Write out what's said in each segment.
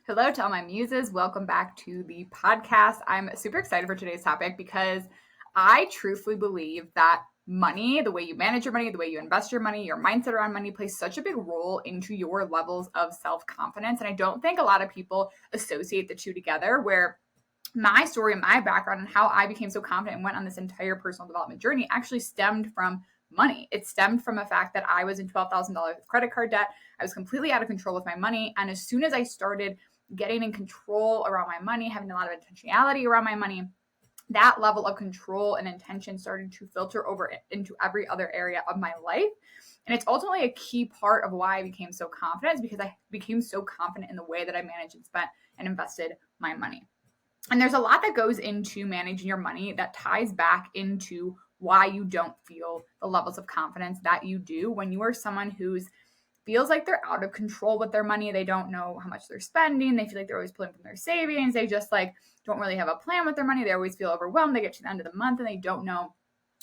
Hello to all my muses. Welcome back to the podcast. I'm super excited for today's topic because I truthfully believe that money, the way you manage your money, the way you invest your money, your mindset around money plays such a big role into your levels of self-confidence. And I don't think a lot of people associate the two together, where my story and my background and how I became so confident and went on this entire personal development journey actually stemmed from money. It stemmed from the fact that I was in $12,000 of credit card debt. I was completely out of control with my money. And as soon as I started getting in control around my money, having a lot of intentionality around my money, that level of control and intention started to filter over into every other area of my life. And it's ultimately a key part of why I became so confident, because I became so confident in the way that I managed and spent and invested my money. And there's a lot that goes into managing your money that ties back into why you don't feel the levels of confidence that you do when you are someone who's feels like they're out of control with their money. They don't know how much they're spending. They feel like they're always pulling from their savings. They just don't really have a plan with their money. They always feel overwhelmed. They get to the end of the month and they don't know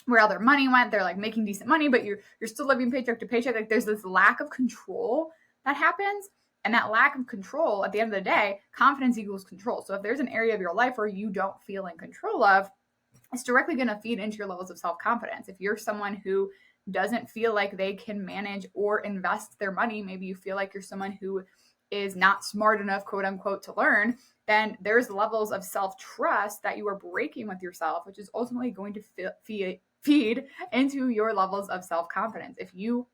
where all their money went. They're making decent money, but you're still living paycheck to paycheck. There's this lack of control that happens. And that lack of control, at the end of the day, confidence equals control. So if there's an area of your life where you don't feel in control of, it's directly going to feed into your levels of self-confidence. If you're someone who doesn't feel like they can manage or invest their money, maybe you feel like you're someone who is not smart enough, quote unquote, to learn, then there's levels of self-trust that you are breaking with yourself, which is ultimately going to feed into your levels of self-confidence. If you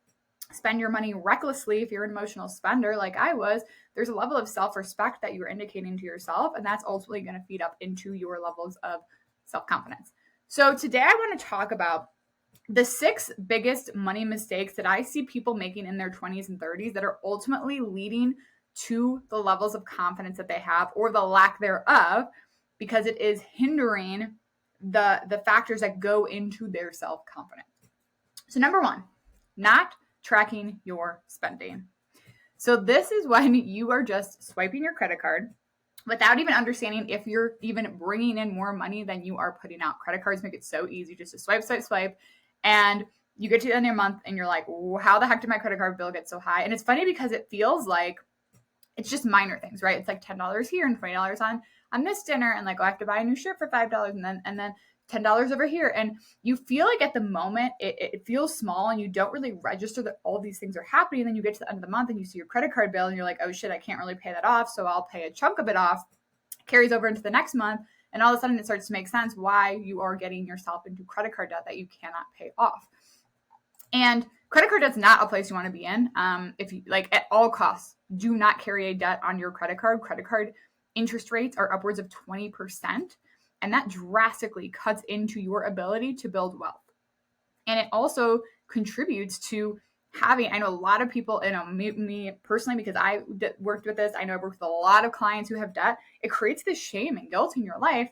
spend your money recklessly, if you're an emotional spender like I was, there's a level of self-respect that you're indicating to yourself, and that's ultimately going to feed up into your levels of self-confidence. So today I want to talk about the 6 biggest money mistakes that I see people making in their 20s and 30s that are ultimately leading to the levels of confidence that they have, or the lack thereof, because it is hindering the factors that go into their self-confidence. So number 1, not tracking your spending. So this is when you are just swiping your credit card without even understanding if you're even bringing in more money than you are putting out. Credit cards make it so easy just to swipe. And you get to the end of your month and you're like, how the heck did my credit card bill get so high? And it's funny because it feels like it's just minor things, right? It's like $10 here and $20 on this dinner. And I have to buy a new shirt for $5 and then $10 over here. And you feel like at the moment it feels small and you don't really register that all these things are happening. And then you get to the end of the month and you see your credit card bill and you're like, oh shit, I can't really pay that off. So I'll pay a chunk of it off, carries over into the next month. And all of a sudden it starts to make sense why you are getting yourself into credit card debt that you cannot pay off. And credit card debt's not a place you want to be in. If you at all costs, do not carry a debt on your credit card. Credit card interest rates are upwards of 20%. And that drastically cuts into your ability to build wealth. And it also contributes to having, I know a lot of people, me personally, because I worked with this, I know I've worked with a lot of clients who have debt. It creates this shame and guilt in your life.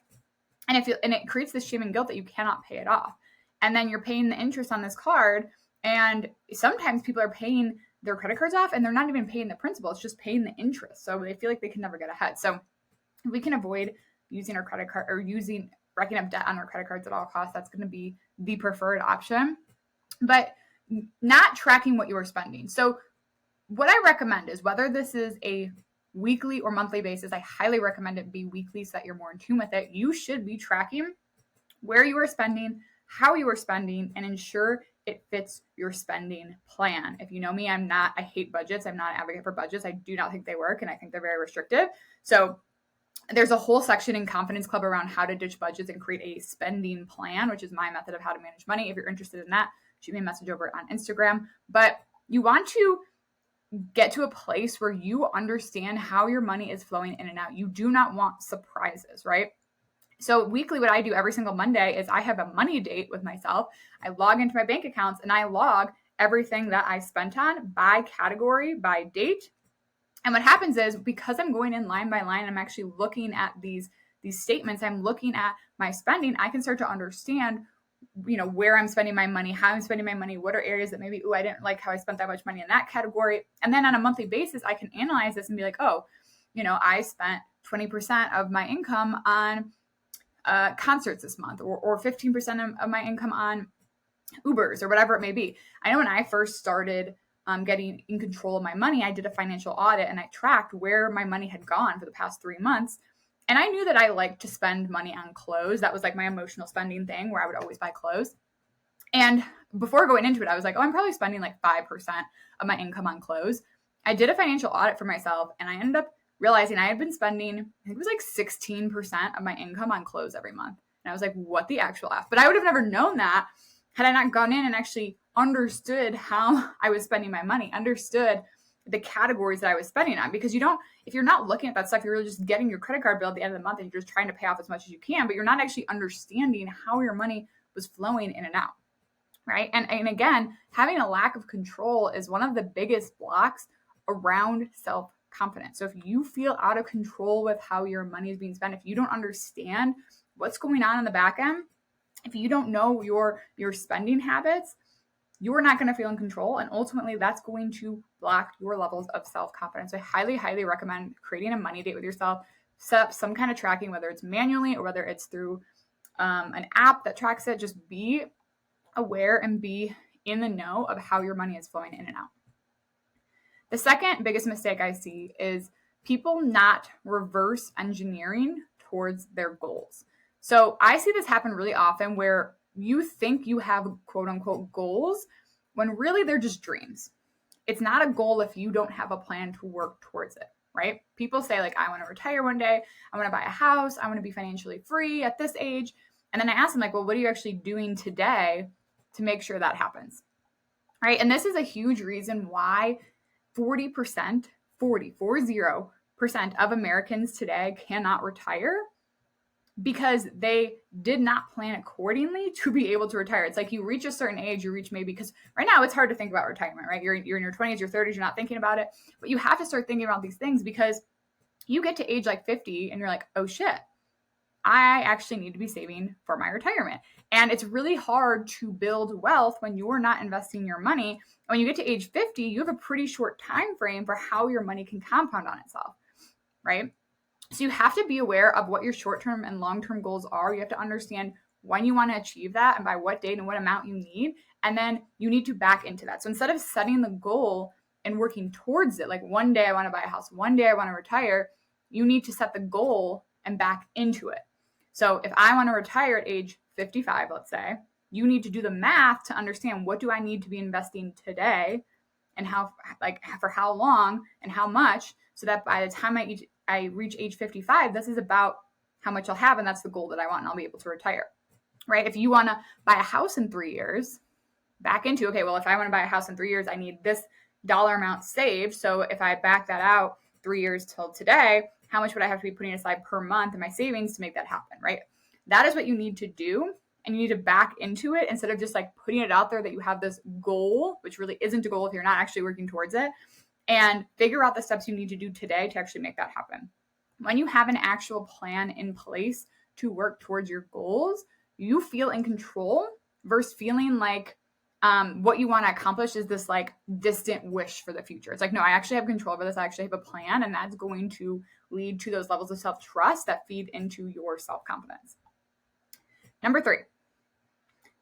And it creates this shame and guilt that you cannot pay it off. And then you're paying the interest on this card. And sometimes people are paying their credit cards off and they're not even paying the principal. It's just paying the interest. So they feel like they can never get ahead. So if we can avoid using our credit card or racking up debt on our credit cards at all costs, that's going to be the preferred option. But not tracking what you are spending. So what I recommend is, whether this is a weekly or monthly basis, I highly recommend it be weekly so that you're more in tune with it. You should be tracking where you are spending, how you are spending, and ensure it fits your spending plan. If you know me, I hate budgets. I'm not an advocate for budgets. I do not think they work, and I think they're very restrictive. So there's a whole section in Confidence Club around how to ditch budgets and create a spending plan, which is my method of how to manage money. If you're interested in that, shoot me a message over on Instagram. But you want to get to a place where you understand how your money is flowing in and out. You do not want surprises, right? So weekly, what I do every single Monday is I have a money date with myself. I log into my bank accounts and I log everything that I spent on by category, by date. And what happens is, because I'm going in line by line, I'm actually looking at these statements, I'm looking at my spending, I can start to understand, where I'm spending my money, how I'm spending my money, what are areas that maybe, I didn't like how I spent that much money in that category. And then on a monthly basis, I can analyze this and be like, oh, I spent 20% of my income on concerts this month, or 15% of my income on Ubers, or whatever it may be. I know when I first started getting in control of my money, I did a financial audit and I tracked where my money had gone for the past 3 months. And I knew that I liked to spend money on clothes. That was like my emotional spending thing where I would always buy clothes. And before going into it, I was like, oh, I'm probably spending like 5% of my income on clothes. I did a financial audit for myself and I ended up realizing I had been spending, I think it was like 16% of my income on clothes every month. And I was like, what the actual F? But I would have never known that had I not gone in and actually understood how I was spending my money, understood the categories that I was spending on. Because if you're not looking at that stuff, you're really just getting your credit card bill at the end of the month and you're just trying to pay off as much as you can, but you're not actually understanding how your money was flowing in and out. Right. And again, having a lack of control is one of the biggest blocks around self-confidence. So if you feel out of control with how your money is being spent, if you don't understand what's going on in the back end, if you don't know your spending habits, you're not going to feel in control. And ultimately, that's going to block your levels of self-confidence. So I highly, highly recommend creating a money date with yourself, set up some kind of tracking, whether it's manually or whether it's through an app that tracks it. Just be aware and be in the know of how your money is flowing in and out. The second biggest mistake I see is people not reverse engineering towards their goals. So I see this happen really often where you think you have quote unquote goals when really they're just dreams. It's not a goal if you don't have a plan to work towards it, right? People say like, I want to retire one day. I want to buy a house. I want to be financially free at this age. And then I ask them like, well, what are you actually doing today to make sure that happens, right? And this is a huge reason why 40% of Americans today cannot retire, because they did not plan accordingly to be able to retire. It's like you reach a certain age, you reach maybe, because right now it's hard to think about retirement, right? You're in your 20s, your 30s, you're not thinking about it, but you have to start thinking about these things because you get to age like 50 and you're like, oh shit, I actually need to be saving for my retirement. And it's really hard to build wealth when you're not investing your money. When you get to age 50, you have a pretty short time frame for how your money can compound on itself, right? So you have to be aware of what your short-term and long-term goals are. You have to understand when you want to achieve that and by what date and what amount you need. And then you need to back into that. So instead of setting the goal and working towards it, like one day I want to buy a house, one day I want to retire, you need to set the goal and back into it. So if I want to retire at age 55, let's say, you need to do the math to understand what do I need to be investing today and how, like for how long and how much, so that by the time I reach age 55, this is about how much I'll have, and that's the goal that I want, and I'll be able to retire, right? If you want to buy a house in 3 years, back into, okay, well, if I want to buy a house in 3 years, I need this dollar amount saved. So if I back that out 3 years till today, how much would I have to be putting aside per month in my savings to make that happen, right? That is what you need to do. And you need to back into it instead of just like putting it out there that you have this goal, which really isn't a goal if you're not actually working towards it, and figure out the steps you need to do today to actually make that happen. When you have an actual plan in place to work towards your goals, you feel in control versus feeling like what you want to accomplish is this like distant wish for the future. It's like, no, I actually have control over this. I actually have a plan, and that's going to lead to those levels of self-trust that feed into your self-confidence. Number 3,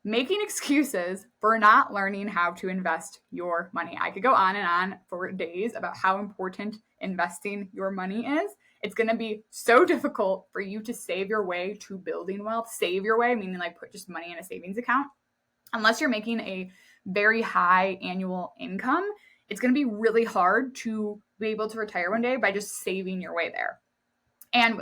making excuses for not learning how to invest your money. I could go on and on for days about how important investing your money is. It's going to be so difficult for you to save your way to building wealth. Save your way, meaning like put just money in a savings account. Unless you're making a very high annual income, it's going to be really hard to be able to retire one day by just saving your way there. And,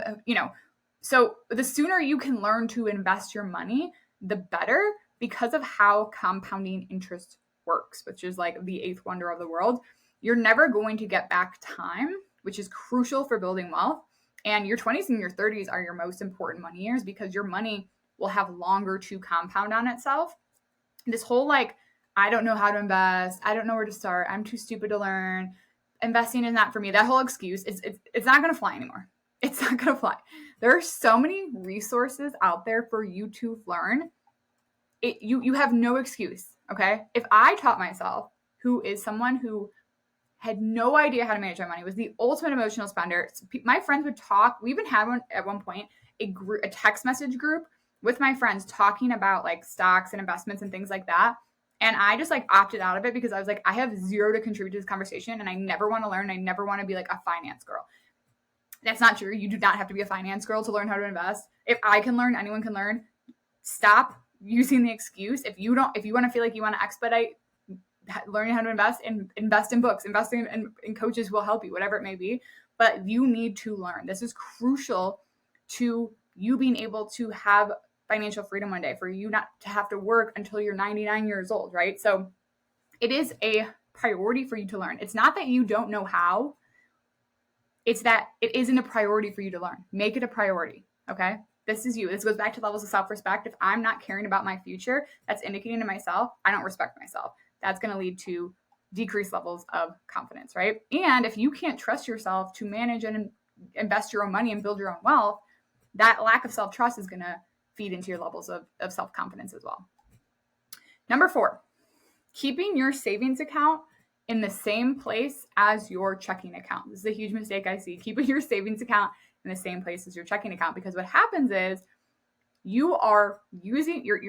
so the sooner you can learn to invest your money, the better, because of how compounding interest works, which is like the 8th wonder of the world. You're never going to get back time, which is crucial for building wealth. And your 20s and your 30s are your most important money years because your money will have longer to compound on itself. This whole like, I don't know how to invest, I don't know where to start, I'm too stupid to learn, investing is not for me, that whole excuse, it's not going to fly anymore. It's not going to fly. There are so many resources out there for you to learn. You have no excuse, okay? If I taught myself, who is someone who had no idea how to manage my money, was the ultimate emotional spender, my friends would talk. We even had at one point, a text message group with my friends talking about like stocks and investments and things like that. And I just like opted out of it because I was like, I have zero to contribute to this conversation and I never want to learn. I never want to be like a finance girl. That's not true. You do not have to be a finance girl to learn how to invest. If I can learn, anyone can learn. Stop using the excuse. If you want to feel like you want to expedite learning how to invest in books, investing in coaches will help you, whatever it may be. But you need to learn. This is crucial to you being able to have financial freedom one day, for you not to have to work until you're 99 years old, right? So it is a priority for you to learn. It's not that you don't know how. It's that it isn't a priority for you to learn. Make it a priority, okay? This is you. This goes back to levels of self-respect. If I'm not caring about my future, that's indicating to myself, I don't respect myself. That's going to lead to decreased levels of confidence, right? And if you can't trust yourself to manage and invest your own money and build your own wealth, that lack of self-trust is going to feed into your levels of self-confidence as well. Number 4, keeping your savings account in the same place as your checking account. This is a huge mistake I see, keeping your savings account in the same place as your checking account, because what happens is you're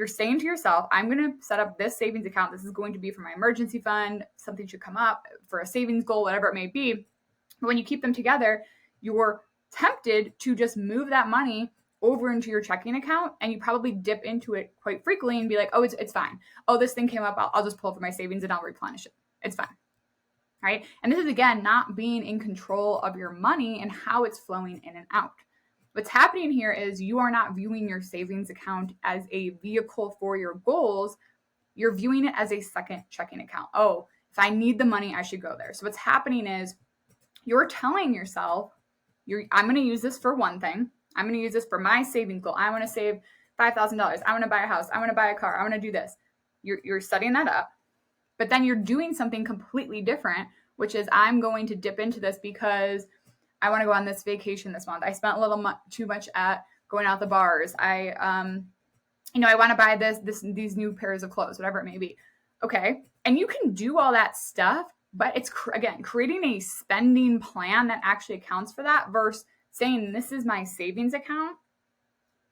saying to yourself, I'm going to set up this savings account. This is going to be for my emergency fund. Something should come up for a savings goal, whatever it may be. But when you keep them together, you're tempted to just move that money over into your checking account, and you probably dip into it quite frequently and be like, oh, it's fine. Oh, this thing came up. I'll just pull it from my savings and I'll replenish it. It's fine. Right? And this is, again, not being in control of your money and how it's flowing in and out. What's happening here is you are not viewing your savings account as a vehicle for your goals. You're viewing it as a second checking account. Oh, if I need the money, I should go there. So what's happening is you're telling yourself, I'm going to use this for one thing. I'm going to use this for my savings goal. I want to save $5,000. I want to buy a house. I want to buy a car. I want to do this. You're setting that up. But then you're doing something completely different, which is I'm going to dip into this because I want to go on this vacation this month. I spent a little too much at going out the bars. I want to buy these new pairs of clothes, whatever it may be. Okay. And you can do all that stuff, but it's, again, creating a spending plan that actually accounts for that versus saying this is my savings account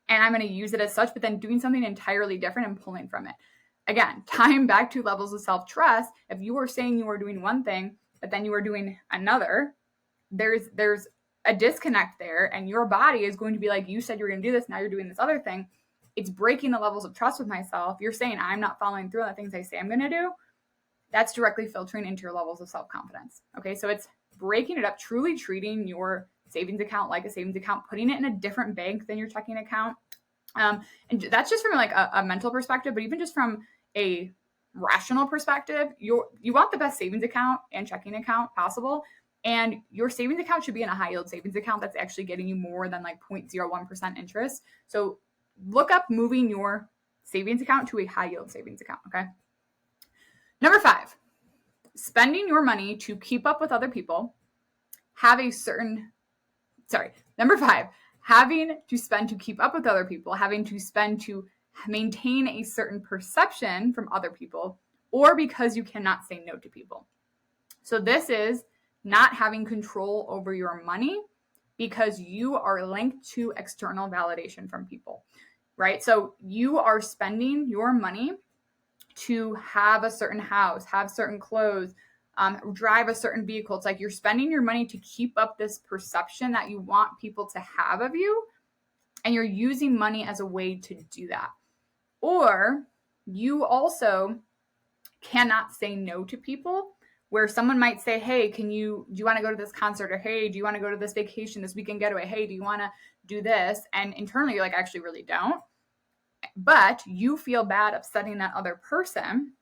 and I'm going to use it as such, but then doing something entirely different and pulling from it. Again, tying back to levels of self-trust, if you are saying you are doing one thing, but then you are doing another, there's a disconnect there, and your body is going to be like, you said you were going to do this, now you're doing this other thing. It's breaking the levels of trust with myself. You're saying I'm not following through on the things I say I'm going to do. That's directly filtering into your levels of self-confidence. Okay, so it's breaking it up, truly treating your savings account like a savings account, putting it in a different bank than your checking account. And that's just from like a mental perspective, but even just from a rational perspective, you want the best savings account and checking account possible. And your savings account should be in a high yield savings account that's actually getting you more than like 0.01% interest. So look up moving your savings account to a high yield savings account. Okay. Number 5, spending your money to keep up with other people. Number 5, having to spend to keep up with other people, having to spend to maintain a certain perception from other people, or because you cannot say no to people. So this is not having control over your money because you are linked to external validation from people, right? So you are spending your money to have a certain house, have certain clothes, drive a certain vehicle. It's like you're spending your money to keep up this perception that you want people to have of you, and you're using money as a way to do that. Or you also cannot say no to people, where someone might say, hey, do you want to go to this concert? Or hey, do you want to go to this vacation, this weekend getaway? Hey, do you want to do this? And internally you're like, I actually really don't. But you feel bad upsetting that other person,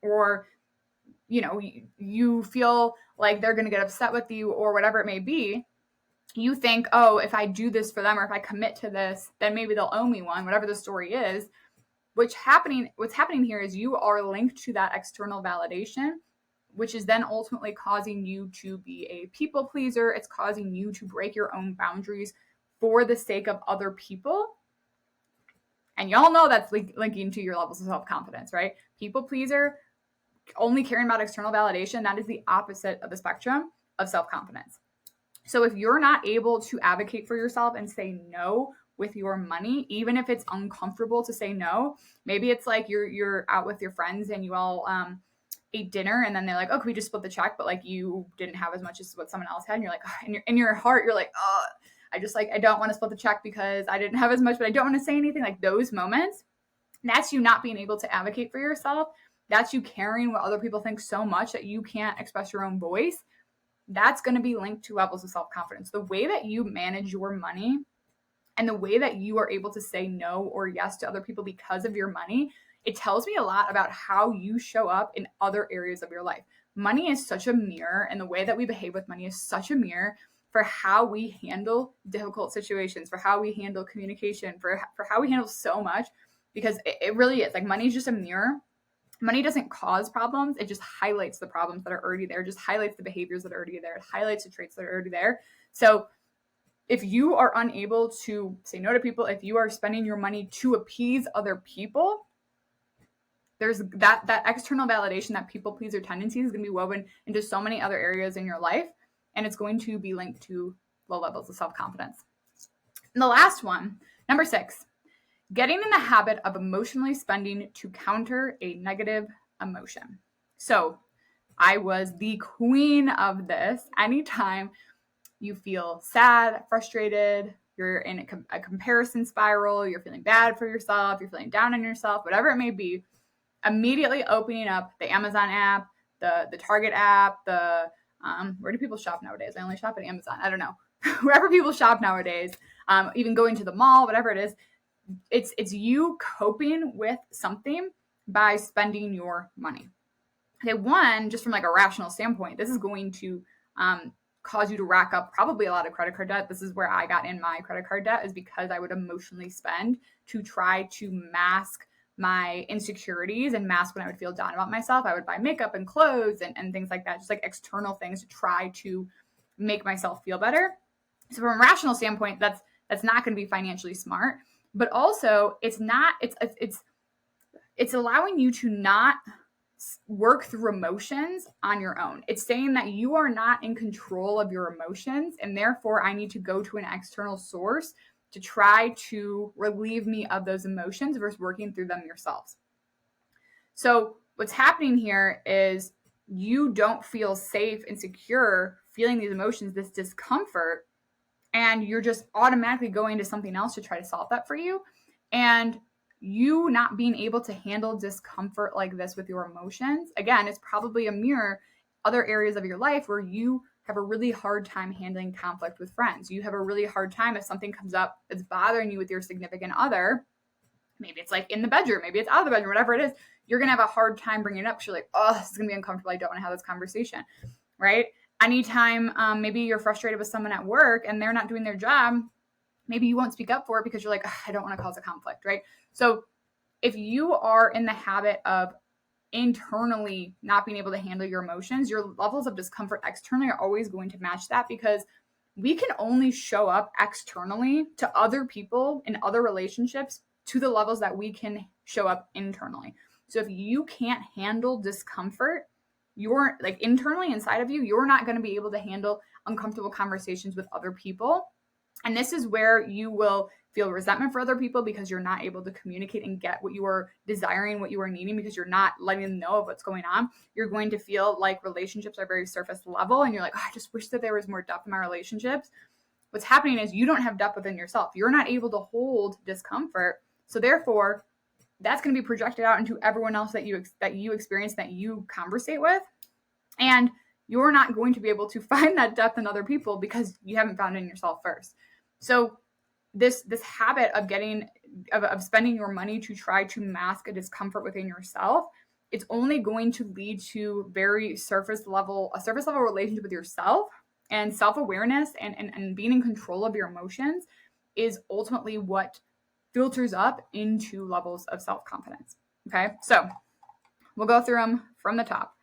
or you feel like they're going to get upset with you or whatever it may be. You think, oh, if I do this for them or if I commit to this, then maybe they'll owe me one, whatever the story is. What's happening here is you are linked to that external validation, which is then ultimately causing you to be a people pleaser. It's causing you to break your own boundaries for the sake of other people. And y'all know that's linking to your levels of self-confidence, right? People pleaser, only caring about external validation, that is the opposite of the spectrum of self-confidence. So if you're not able to advocate for yourself and say no with your money, even if it's uncomfortable to say no. Maybe it's like you're out with your friends and you all ate dinner, and then they're like, oh, can we just split the check? But like you didn't have as much as what someone else had, and you're like, oh, in your heart, you're like, oh, I don't want to split the check because I didn't have as much, but I don't want to say anything. Like those moments, that's you not being able to advocate for yourself. That's you caring what other people think so much that you can't express your own voice. That's going to be linked to levels of self-confidence. The way that you manage your money and the way that you are able to say no or yes to other people because of your money, it tells me a lot about how you show up in other areas of your life. Money is such a mirror, and the way that we behave with money is such a mirror for how we handle difficult situations, for how we handle communication, for how we handle so much, because it really is. Like money is just a mirror. Money doesn't cause problems. It just highlights the problems that are already there, just highlights the behaviors that are already there. It highlights the traits that are already there. So if you are unable to say no to people, if you are spending your money to appease other people, there's that external validation, that people pleaser tendency is going to be woven into so many other areas in your life, and it's going to be linked to low levels of self-confidence. And the last one, number 6, getting in the habit of emotionally spending to counter a negative emotion. So I was the queen of this. Anytime you feel sad, frustrated, you're in a comparison spiral, you're feeling bad for yourself, you're feeling down on yourself, whatever it may be, immediately opening up the Amazon app, the Target app, where do people shop nowadays? I only shop at Amazon. I don't know. Wherever people shop nowadays, even going to the mall, whatever it is, it's you coping with something by spending your money. Okay, one, just from like a rational standpoint, this is going to cause you to rack up probably a lot of credit card debt. This is where I got in my credit card debt, is because I would emotionally spend to try to mask my insecurities and mask when I would feel down about myself. I would buy makeup and clothes and things like that, just like external things to try to make myself feel better. So from a rational standpoint, that's not going to be financially smart, but also it's allowing you to not work through emotions on your own. It's saying that you are not in control of your emotions, and therefore I need to go to an external source to try to relieve me of those emotions versus working through them yourselves. So what's happening here is you don't feel safe and secure feeling these emotions, this discomfort, and you're just automatically going to something else to try to solve that for you. And you not being able to handle discomfort like this with your emotions, again, it's probably a mirror other areas of your life where you have a really hard time handling conflict with friends. You have a really hard time if something comes up that's bothering you with your significant other. Maybe it's like in the bedroom, maybe it's out of the bedroom, whatever it is, you're going to have a hard time bringing it up. You're like, oh, this is going to be uncomfortable. I don't want to have this conversation, right? Anytime maybe you're frustrated with someone at work and they're not doing their job, maybe you won't speak up for it because you're like, I don't want to cause a conflict, right? So if you are in the habit of internally not being able to handle your emotions, your levels of discomfort externally are always going to match that, because we can only show up externally to other people in other relationships to the levels that we can show up internally. So if you can't handle discomfort, you're like internally inside of you, you're not going to be able to handle uncomfortable conversations with other people. And this is where you will feel resentment for other people because you're not able to communicate and get what you are desiring, what you are needing, because you're not letting them know of what's going on. You're going to feel like relationships are very surface level, and you're like, oh, I just wish that there was more depth in my relationships. What's happening is you don't have depth within yourself. You're not able to hold discomfort. So therefore, that's going to be projected out into everyone else that you experience, that you conversate with. And you're not going to be able to find that depth in other people because you haven't found it in yourself first. So this habit of spending your money to try to mask a discomfort within yourself, it's only going to lead to very surface level relationship with yourself, and self-awareness and being in control of your emotions is ultimately what filters up into levels of self-confidence. Okay, so we'll go through them from the top.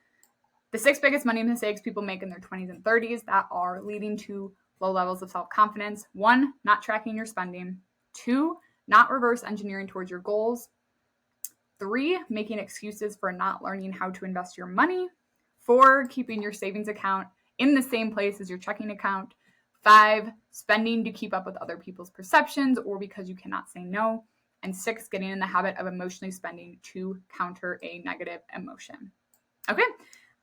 The 6 biggest money mistakes people make in their 20s and 30s that are leading to low levels of self-confidence. 1, not tracking your spending. 2, not reverse engineering towards your goals. 3, making excuses for not learning how to invest your money. 4, keeping your savings account in the same place as your checking account. 5, spending to keep up with other people's perceptions or because you cannot say no. And 6, getting in the habit of emotionally spending to counter a negative emotion. Okay.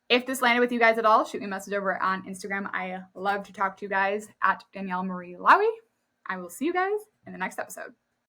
If this landed with you guys at all, shoot me a message over on Instagram. I love to talk to you guys at Danielle Marie Lowy. I will see you guys in the next episode.